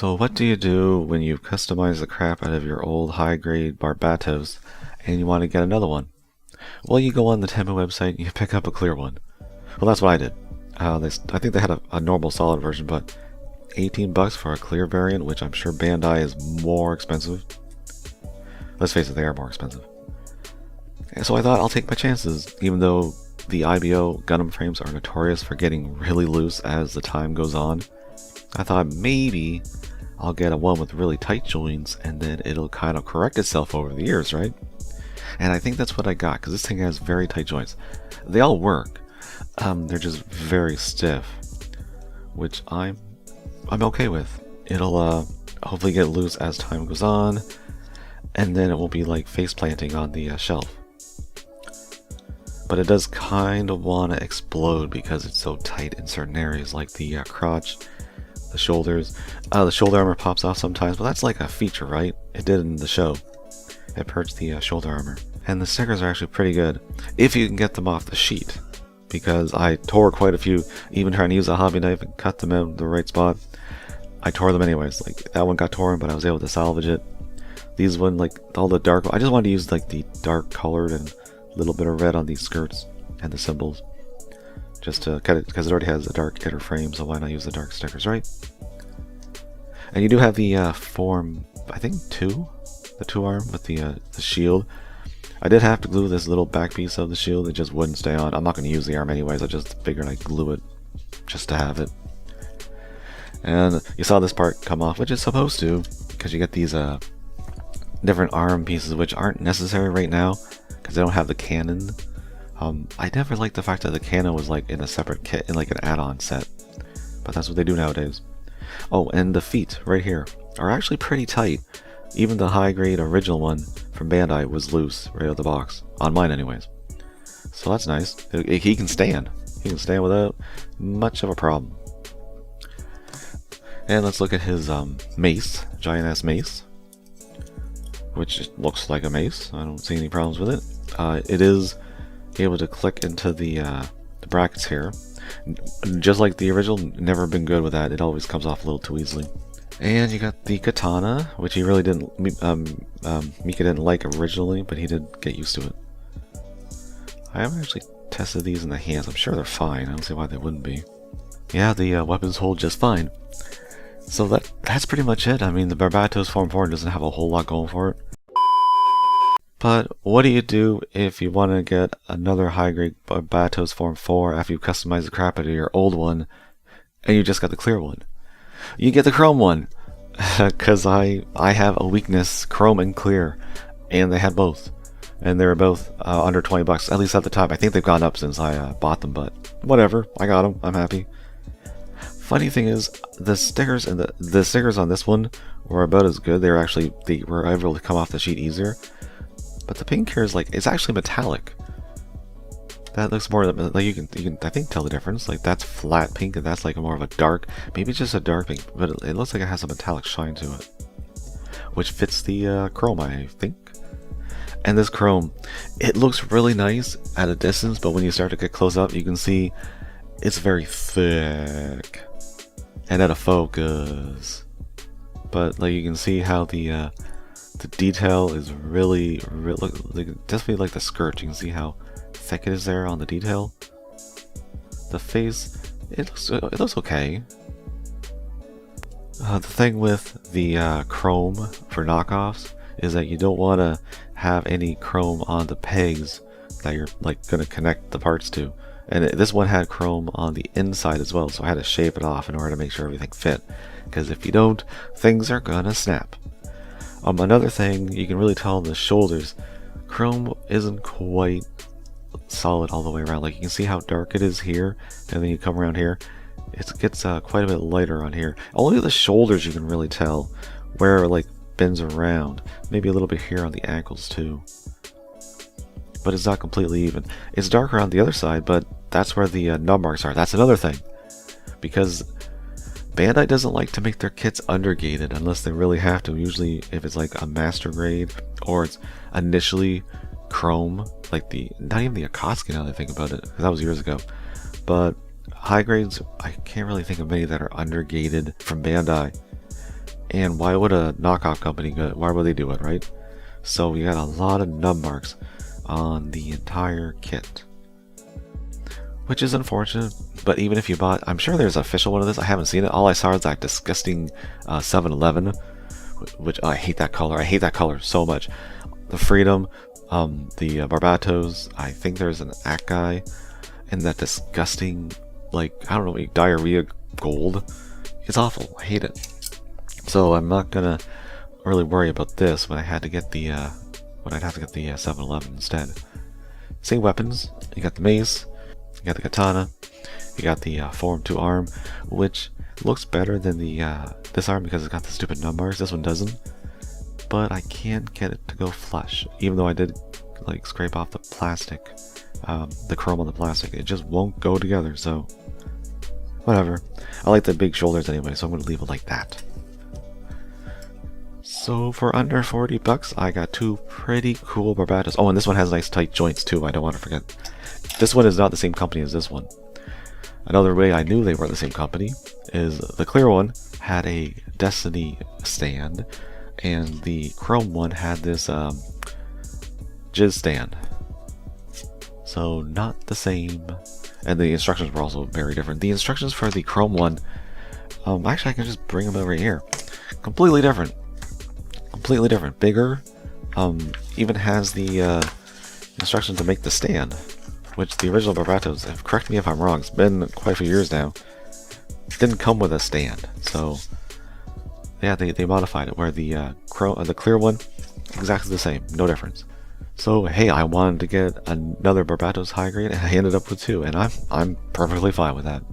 So what do you do when you've customized the crap out of your old high-grade Barbatos and you want to get another one? Well, you go on the Temu website and you pick up a clear one. Well, that's what I did. I think they had a normal solid version, but 18 bucks for a clear variant, which I'm sure Bandai is more expensive. Let's face it, they are more expensive. And so I thought I'll take my chances, even though the IBO Gundam frames are notorious for getting really loose as the time goes on. I thought maybe I'll get a one with really tight joints and then it'll kind of correct itself over the years, right? And I think that's what I got, because this thing has very tight joints. They all work. They're just very stiff, which I'm okay with. It'll hopefully get loose as time goes on, and then it won't be like face planting on the shelf. But it does kind of want to explode because it's so tight in certain areas, like the crotch, the shoulders. The shoulder armor pops off sometimes, but that's like a feature, right? It did in the show. It perched the shoulder armor. And the stickers are actually pretty good, if you can get them off the sheet. Because I tore quite a few, even trying to use a hobby knife and cut them in the right spot. I tore them anyways. Like, that one got torn, but I was able to salvage it. These one, like, all the dark, I just wanted to use like the dark colored and a little bit of red on these skirts and the symbols. Just to cut it, because it already has a dark inner frame, so why not use the dark stickers, right? And you do have the form, I think 2? The 2 arm with the shield. I did have to glue this little back piece of the shield, it just wouldn't stay on. I'm not going to use the arm anyways, I just figured I'd glue it just to have it. And you saw this part come off, which is supposed to, because you get these different arm pieces which aren't necessary right now, because they don't have the cannon. I never liked the fact that the cannon was like in a separate kit, in like an add-on set, but that's what they do nowadays. Oh, and the feet right here are actually pretty tight. Even the high-grade original one from Bandai was loose right out of the box. On mine anyways. So that's nice. He can stand. He can stand without much of a problem. And let's look at his mace. Giant-ass mace. Which looks like a mace. I don't see any problems with it. It is able to click into the brackets here. Just like the original, never been good with that. It always comes off a little too easily. And you got the katana, which he really didn't, Mika didn't like originally, but he did get used to it. I haven't actually tested these in the hands. I'm sure they're fine. I don't see why they wouldn't be. Yeah, the weapons hold just fine. So that's pretty much it. I mean, the Barbatos Form 4 doesn't have a whole lot going for it. But what do you do if you want to get another high-grade Barbatos Form 4 after you customize the crap out of your old one, and you just got the clear one? You get the chrome one, because I have a weakness, chrome and clear, and they had both, and they were both under 20 bucks, at least at the time. I think they've gone up since I bought them, but whatever, I got them, I'm happy. Funny thing is, the stickers and the stickers on this one were about as good. They were able to come off the sheet easier, but the pink here is like, it's actually metallic. That looks more like you can I think tell the difference. Like, that's flat pink and that's like more of a dark, maybe just a dark pink, but it looks like it has a metallic shine to it, which fits the chrome, I think. And this chrome, it looks really nice at a distance, but when you start to get close up, you can see it's very thick and out of focus. But like, you can see how the detail is really like, definitely like the skirt. You can see how thick it is there on the detail. The face, it looks okay. The thing with the chrome for knockoffs is that you don't want to have any chrome on the pegs that you're like going to connect the parts to. And this one had chrome on the inside as well, so I had to shape it off in order to make sure everything fit. Because if you don't, things are gonna snap. Another thing you can really tell on the shoulders, chrome isn't quite solid all the way around. Like, you can see how dark it is here, and then you come around here, it gets quite a bit lighter on here. Only the shoulders you can really tell where it like bends around. Maybe a little bit here on the ankles too. But it's not completely even. It's darker on the other side, but that's where the nub marks are. That's another thing. Because Bandai doesn't like to make their kits undergated unless they really have to. Usually if it's like a master grade or it's initially chrome, like not even the Akatsuki now that I think about it, because that was years ago. But high grades, I can't really think of many that are undergated from Bandai. And why would a knockoff company why would they do it, right? So we got a lot of nub marks on the entire kit, which is unfortunate. But even if you bought, I'm sure there's an official one of this. I haven't seen it. All I saw is that disgusting 7-Eleven, which I hate that color. I hate that color so much. The Freedom, the Barbatos. I think there's an Act guy, and that disgusting, like, I don't know, diarrhea gold. It's awful. I hate it. So I'm not gonna really worry about this when I had to get the when I'd have to get the 7-Eleven instead. Same weapons. You got the mace, you got the katana, you got the Form 2 arm, which looks better than the this arm because it's got the stupid numbers. This one doesn't. But I can't get it to go flush, even though I did like scrape off the plastic, the chrome on the plastic. It just won't go together. So whatever. I like the big shoulders anyway, so I'm gonna leave it like that. So for under 40 bucks, I got two pretty cool Barbatos. Oh, and this one has nice tight joints too. I don't want to forget. This one is not the same company as this one. Another way I knew they were the same company is the clear one had a Destiny stand, and the chrome one had this jizz stand. So not the same. And the instructions were also very different. The instructions for the chrome one, actually I can just bring them over here. Completely different. Completely different. Bigger. Even has the instructions to make the stand, which the original Barbatos, correct me if I'm wrong, it's been quite a few years now, didn't come with a stand. So yeah, they modified it where the clear one, exactly the same, no difference. So hey, I wanted to get another Barbatos high grade and I ended up with two, and I'm perfectly fine with that.